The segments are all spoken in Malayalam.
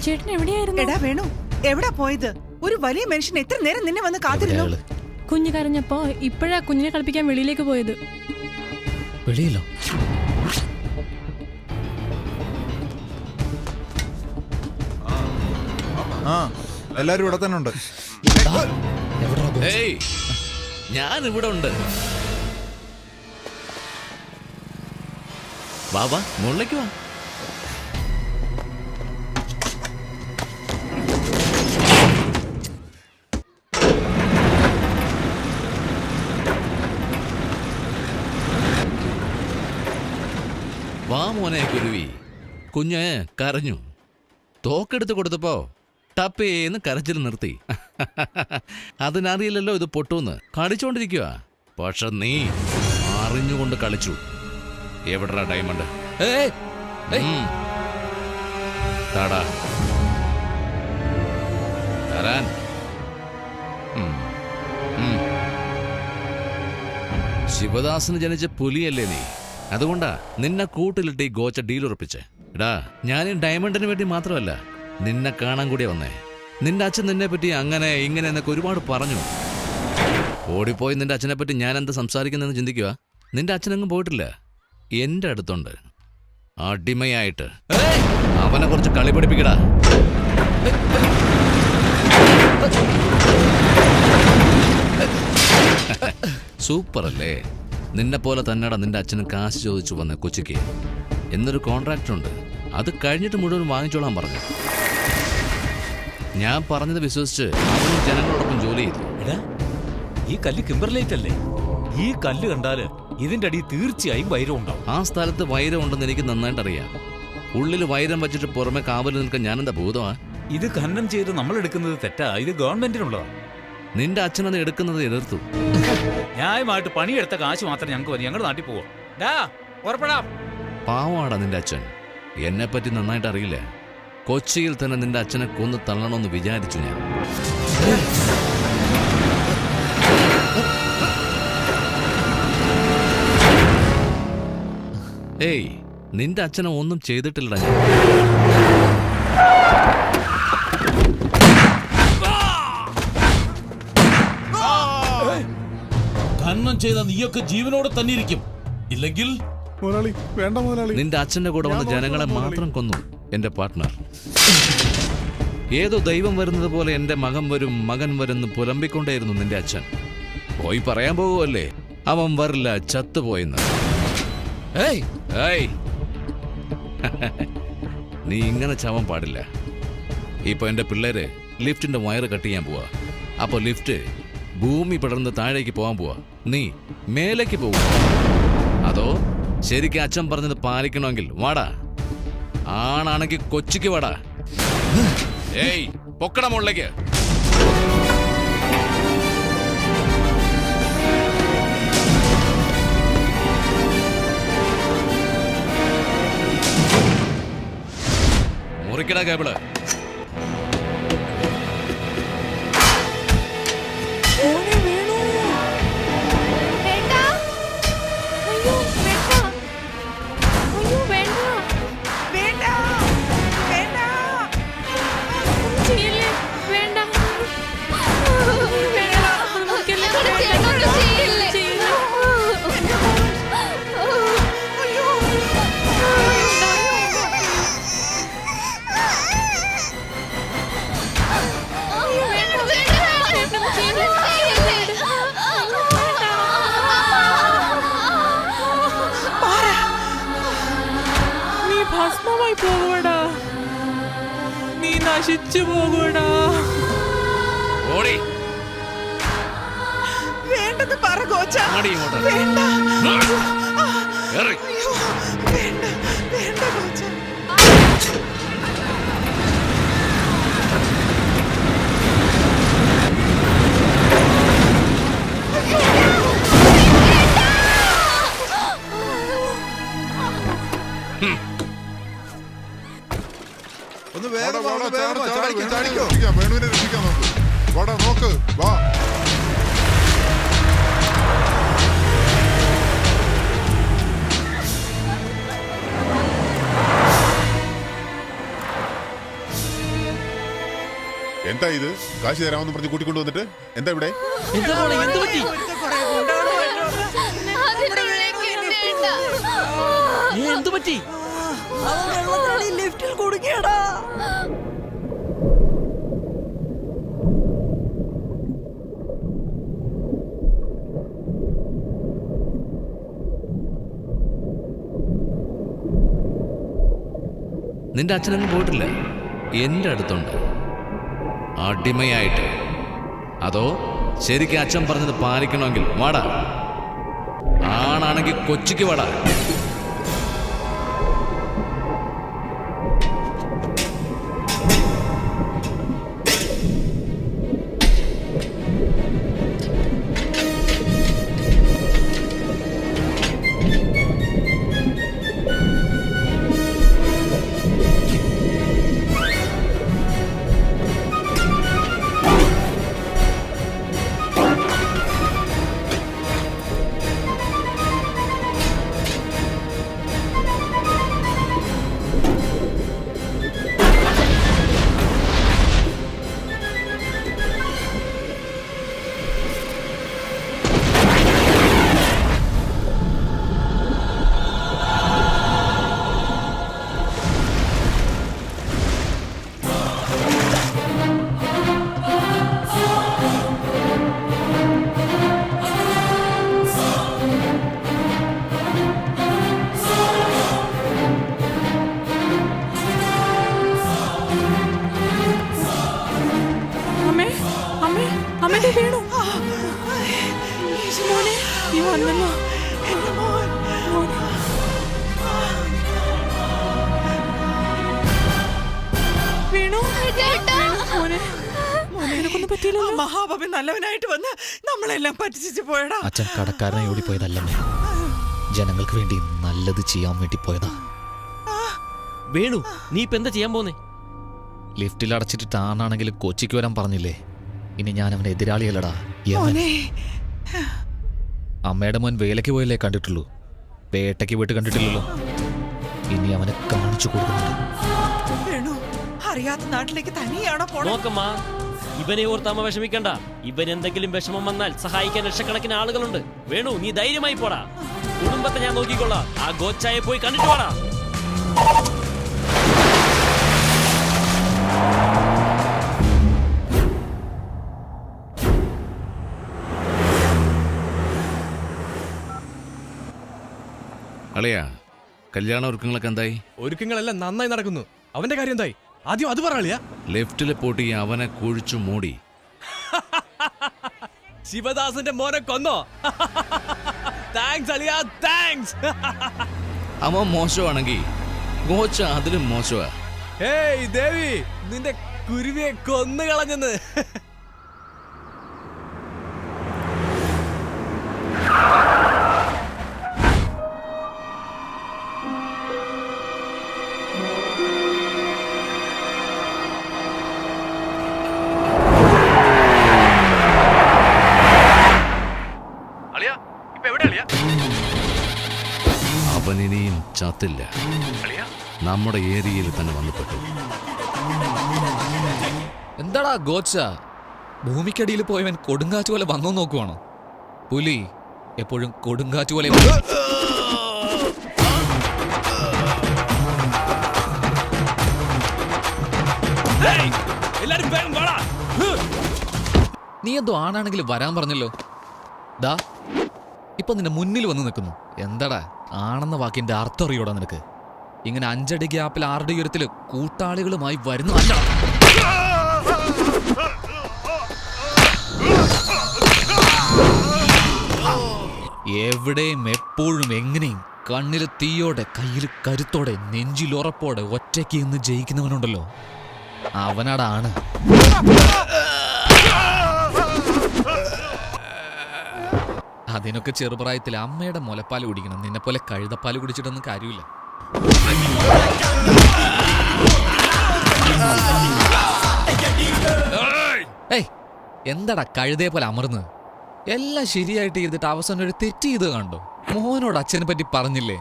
ചേട്ടൻ എവിടെയായിരുന്നു? എടാ വേണു, എവിടാ പോയത്? ഒരു വലിയ മനുഷ്യൻ എത്ര നേരം നിന്നെ വന്ന് കാത്തിരുന്നു. കുഞ്ഞു കരഞ്ഞപ്പോ ഇപ്പോഴാ കുഞ്ഞിനെ കളിപ്പിക്കാൻ വെളിയിലേക്ക് പോയത്. വെളിയിലോ? എല്ലാരും ഇവിടെ തന്നെ ഉണ്ട്. ഞാൻ ഇവിടെ ഉണ്ട്. വാ മുകളിലേക്ക് വാ. വാ മോനെ കുരുവി. കുഞ്ഞ് കരഞ്ഞു. തോക്കെടുത്ത് കൊടുത്തപ്പോ ടപ്പേന്ന് കരച്ചിൽ നിർത്തി. അതിനറിയില്ലല്ലോ ഇത് പൊട്ടൂന്ന്. കളിച്ചോണ്ടിരിക്കുക. പക്ഷെ നീ അറിഞ്ഞുകൊണ്ട് കളിച്ചു. എവിടാ ഡയമണ്ട്? താടാ തരാൻ. ശിവദാസന് ജനിച്ച പുലിയല്ലേ നീ? അതുകൊണ്ടാ നിന്നെ കൂട്ടിലിട്ട് ഈ ഗോച്ച ഡീൽ ഉറപ്പിച്ചേ. എടാ, ഞാൻ ഡയമണ്ടിന് വേണ്ടി മാത്രമല്ല, നിന്നെ കാണാൻ കൂടിയാ വന്നേ. നിന്റെ അച്ഛൻ നിന്നെ പറ്റി അങ്ങനെ ഇങ്ങനെ എന്നൊക്കെ ഒരുപാട് പറഞ്ഞു. ഓടിപ്പോയി നിന്റെ അച്ഛനെ പറ്റി ഞാൻ എന്താ സംസാരിക്കുന്നതെന്ന് ചിന്തിക്കുക. നിന്റെ അച്ഛനങ്ങും പോയിട്ടില്ല, എന്റെ അടുത്തുണ്ട് അടിമയായിട്ട്. അവനെ കുറച്ച് കളി പഠിപ്പിക്കടാ. സൂപ്പർ അല്ലേ? നിന്നെ പോലെ തന്നെടാ നിന്റെ അച്ഛന് കാശ് ചോദിച്ചു വന്ന കൊച്ചിക്ക്. എന്നൊരു കോൺട്രാക്ട് ഉണ്ട്, അത് കഴിഞ്ഞിട്ട് മുഴുവൻ വാങ്ങിച്ചോളാൻ പറഞ്ഞു. ഞാൻ പറഞ്ഞത് വിശ്വസിച്ച് അവനും ജനങ്ങളോടൊപ്പം ജോലി ചെയ്തു. ഈ കല്ല് കിംബർലൈറ്റ് അല്ലേ? ഈ കല്ല് കണ്ടാല് ഇതിന്റെ അടി തീർച്ചയായും വൈരം ഉണ്ടാവും. ആ സ്ഥലത്ത് വൈരം ഉണ്ടെന്ന് എനിക്ക് നന്നായിട്ട് അറിയാം. ഉള്ളിൽ വൈരം വെച്ചിട്ട് പുറമെ കാവൽ നിൽക്കാൻ ഞാനെന്താ ഭൂതമാ? ഇത് ഖനനം ചെയ്ത് നമ്മൾ എടുക്കുന്നത് തെറ്റാ. ഇത് ഗവൺമെന്റിനുള്ളതാണ്. നിന്റെ അച്ഛനത് എടുക്കുന്നത് എതിർത്തു. ന്യായമായിട്ട് പണിയെടുത്ത കാശ് മാത്രം ഞങ്ങൾക്ക് മതി. ഞങ്ങളുടെ നാട്ടിൽ പോവാം. പാവാടാ നിന്റെ അച്ഛൻ. എന്നെ പറ്റി നന്നായിട്ട് അറിയില്ല. കൊച്ചിയിൽ തന്നെ നിന്റെ അച്ഛനെ കൊന്ന് തള്ളണമെന്ന് വിചാരിച്ചു ഞാൻ. ഏയ്, നിന്റെ അച്ഛനെ ഒന്നും ചെയ്തിട്ടില്ലടാ ഞാൻ. ഖനനം ചെയ്ത നീയൊക്കെ ജീവനോടെ തന്നെ ഇരിക്കും. ഇല്ലെങ്കിൽ നിന്റെ അച്ഛന്റെ കൂടെ വന്ന ജനങ്ങളെ മാത്രം കൊന്നു എന്റെ പാർട്ട്ണർ. ഏതോ ദൈവം വരുന്നത് പോലെ എന്റെ മകൻ വരുന്നു പുലമ്പിക്കൊണ്ടേയിരുന്നു നിന്റെ അച്ഛൻ. പോയി പറയാൻ പോകുമല്ലേ അവൻ വരില്ല, ചത്തുപോയെന്ന്. നീ ഇങ്ങനെ ചാവാൻ പാടില്ല. ഇപ്പൊ എന്റെ പിള്ളേര് ലിഫ്റ്റിന്റെ വയറ് കട്ട് ചെയ്യാൻ പോവാ. അപ്പൊ ലിഫ്റ്റ് ഭൂമി പടർന്ന് താഴേക്ക് പോവാൻ പോവാ. നീ മേലേക്ക് പോവുക. അതോ ശരിക്കും അച്ഛൻ പറഞ്ഞത് പാലിക്കണമെങ്കിൽ വാടാ. ആണാണെങ്കിൽ കൊച്ചിക്ക് വാടാ. ഏയ്, പൊക്കട മുകളിലേക്ക്. മുറിക്കടാ കേബിള്. ഭസ്മമായി പോകൂടാ, നീ നശിച്ചു പോകൂടാ. വേണ്ടത് പറ ഗോച്ച. വേണ്ട ഗോച്ച. ഒന്ന് വേഗം വേണുവിനെ രക്ഷിക്കാൻ നോക്ക്. വാടാ, നോക്ക്, വാ. എന്താ ഇത്? കാശ് തരാമെന്ന് പറഞ്ഞ് കൂട്ടിക്കൊണ്ട് വന്നിട്ട് എന്താ ഇവിടെ? എന്താ മോളെ, എന്ത് പറ്റി? എന്ത് പറ്റി? ലിഫ്റ്റിൽ കുടുങ്ങിയടാ. നിന്റെ അച്ഛനൊന്നും പോയിട്ടില്ല, എൻ്റെ അടുത്തുണ്ട് അടിമയായിട്ട്. അതോ ശരിക്കും അച്ഛൻ പറഞ്ഞത് പാലിക്കണമെങ്കിൽ വാടാ, ആണാണെങ്കിൽ കൊച്ചിക്ക് വാടാ. വീണു. മോനെ, നീ വന്നല്ലോ. എന്റെ മോൻ. വീണു. മോനെ, മോനെക്കൊന്നും പറ്റിയില്ലല്ലോ. മഹാബാബി നല്ലവനായിട്ട് വന്ന് നമ്മളെല്ലാം പറ്റിച്ചു പോയടാ. അച്ഛൻ കടക്കാരനെ ഓടിപ്പോയതല്ലമ്മേ, ജനങ്ങൾക്ക് വേണ്ടി നല്ലത് ചെയ്യാൻ വേണ്ടി പോയതാ. വേണു, നീ ഇപ്പൊ എന്താ ചെയ്യാൻ പോന്നേ? ലിഫ്റ്റിൽ അടച്ചിട്ട് ആണാണെങ്കിലും കൊച്ചിക്ക് വരാൻ പറഞ്ഞില്ലേ? ഇനി ഞാൻ അവനെ എതിരാളിയല്ലടാ. അമ്മയുടെ മോൻ വേലയ്ക്ക് പോയല്ലേ കണ്ടിട്ടുള്ളൂ, വേട്ടയ്ക്ക് പോയിട്ട് കണ്ടിട്ടില്ലല്ലോ. ഇനി അവനെ കാണിച്ചു കൊടുക്കുന്നുണ്ട്. അറിയാത്ത നാട്ടിലേക്ക് തനിയാണോ പോണേ? നോക്കമ്മ, ഇവനെ ഓർത്താമ വിഷമിക്കണ്ട. ഇവൻ എന്തെങ്കിലും വിഷമം വന്നാൽ സഹായിക്കാൻ ലക്ഷക്കണക്കിന് ആളുകളുണ്ട്. വേണു, നീ ധൈര്യമായി പോടാ. കുടുംബത്തെ ഞാൻ നോക്കിക്കൊള്ളാം. ആ ഗോച്ചായെ പോയി കണ്ടിട്ട് പോടാ. അളിയാ, കല്യാണ ഒരുക്കങ്ങളൊക്കെ എന്തായി? ഒരുക്കങ്ങളെല്ലാം നന്നായി നടക്കുന്നു. അവന്റെ കാര്യം എന്തായി? ആദ്യം അത് പറയാ. ലെഫ്റ്റിലെ പൊട്ടി അവനെ കുഴിച്ചു മൂടി. ശിവദാസന്റെ മോനെ കൊന്നോ? താങ്ക്സ് അളിയാ, താങ്ക്സ്. അവൻ മോശമാണെങ്കിൽ ഗോച്ച അതിലും മോശമാ. ഹേയ് ദേവി, നിന്റെ കുരുവിയെ കൊന്നു കളഞ്ഞെന്ന്. അവനിനിയും ചത്തില്ല, നമ്മുടെ ഏരിയയിൽ തന്നെ വന്നുപെട്ടു. എന്താടാ ഗോച്ച, ഭൂമിക്കടിയിൽ പോയവൻ കൊടുങ്കാറ്റ് പോലെ വന്നോ നോക്കുവാണോ? പുലി എപ്പോഴും കൊടുങ്കാറ്റ് പോലെ. നീ എന്തോ ആണാണെങ്കിലും വരാൻ പറഞ്ഞല്ലോ. ദാ ഇപ്പൊ നിന്റെ മുന്നിൽ വന്ന് നിൽക്കുന്നു. എന്താടാ ആണെന്ന വാക്കിന്റെ അർത്ഥം അറിയോടാ നിനക്ക്? ഇങ്ങനെ 5 അടി ഗ്യാപ്പിൽ 6 അടി ഉയരത്തില് കൂട്ടാളികളുമായി വരുന്നതല്ല. എവിടെയും എപ്പോഴും എങ്ങനെയും കണ്ണില് തീയോടെ കയ്യിൽ കരുത്തോടെ നെഞ്ചിലുറപ്പോടെ ഒറ്റയ്ക്ക് ഇന്ന് ജയിക്കുന്നവനുണ്ടല്ലോ, അവനാടാണ്. അതിനൊക്കെ ചെറുപ്രായത്തിൽ അമ്മയുടെ മുലപ്പാൽ കുടിക്കണം. നിന്നെ പോലെ കഴുതപ്പാൽ കുടിച്ചിട്ടൊന്നും കാര്യമില്ല. ഏയ്, എന്താടാ കഴുതയെ പോലെ അമർന്ന്? എല്ലാം ശരിയായിട്ട് ചെയ്തിട്ട് അവസാനം ഒരു തെറ്റ് ചെയ്ത് കണ്ടോ? മോനോട് അച്ഛനെ പറ്റി പറഞ്ഞില്ലേ?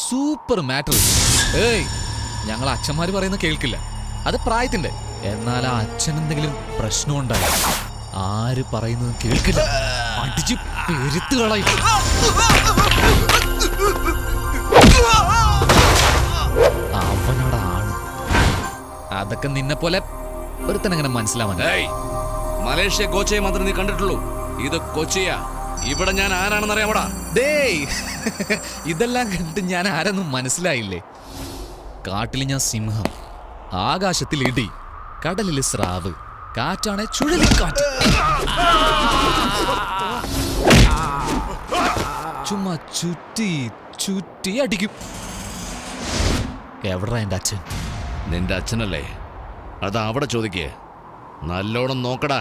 Super matter. ഏയ്, ഞങ്ങൾ അച്ഛന്മാര് പറയുന്ന കേൾക്കില്ല. അത് പ്രായത്തിന്റെ. എന്നാൽ ആ അച്ഛൻ എന്തെങ്കിലും പ്രശ്നമുണ്ടായി ആര് പറയുന്നത് കേൾക്കില്ല, അടിച്ച് പെരുത്ത് കളയും. അവനോടാണ് അതൊക്കെ നിന്നെ പോലെ ഒരുത്തനങ്ങനെ മനസ്സിലാവാൻ. മലേഷ്യ ഗോച്ചയെ മാത്രമേ നീ കണ്ടിട്ടുള്ളൂ. ഇത് കൊച്ചിയാ. ഇവിടെ ഞാൻ ആരാണെന്ന് അറിയാമോടാ? ഡേയ്, ഇതെല്ലാം കണ്ടിട്ട് ഞാൻ ആരെന്നും മനസ്സിലായില്ലേ? കാട്ടിൽ ഞാൻ സിംഹം, ആകാശത്തിൽ ഇടി, കടലിൽ സ്രാവ്, കാറ്റാണ് ചുഴലിക്കാറ്റ്. ചുമ്മാ ചുറ്റി ചുറ്റി അടിക്കും. എവിടാ എന്റെ അച്ഛൻ? നിന്റെ അച്ഛനല്ലേ? അത് അവിടെ ചോദിക്കേ. നല്ലോണം നോക്കടാ.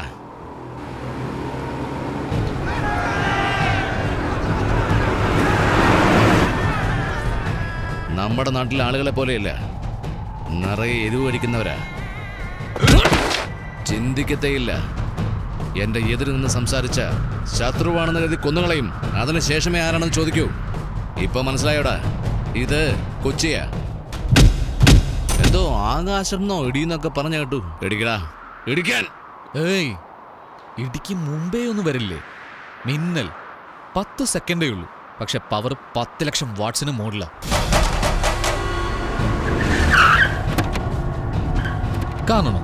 നമ്മുടെ നാട്ടിലെ ആളുകളെ പോലെയല്ല, നിറയെ എരിവ് കഴിക്കുന്നവരാ. ചിന്തിക്കത്തേയില്ല. എന്റെ എതിര് നിന്ന് സംസാരിച്ച ശത്രുവാണെന്ന് കരുതി കൊന്നുകളയും. അതിനുശേഷമേ ആരാണെന്ന് ചോദിക്കൂ. ഇപ്പൊ മനസ്സിലായോടാ? ഇത് കൊച്ചിയാ. എന്തോ ആകാശമെന്നോ ഇടിയെന്നൊക്കെ പറഞ്ഞു കേട്ടു. ഇടിക്കടാ, ഇടിക്കാൻ. ഏയ്, ഇടിക്ക് മുമ്പേ ഒന്നും വരില്ലേ? മിന്നൽ 10 സെക്കൻഡേ ഉള്ളൂ, പക്ഷെ പവർ 10 ലക്ഷം വാട്ട്സിന് മുകളിലാ. കാണണോ?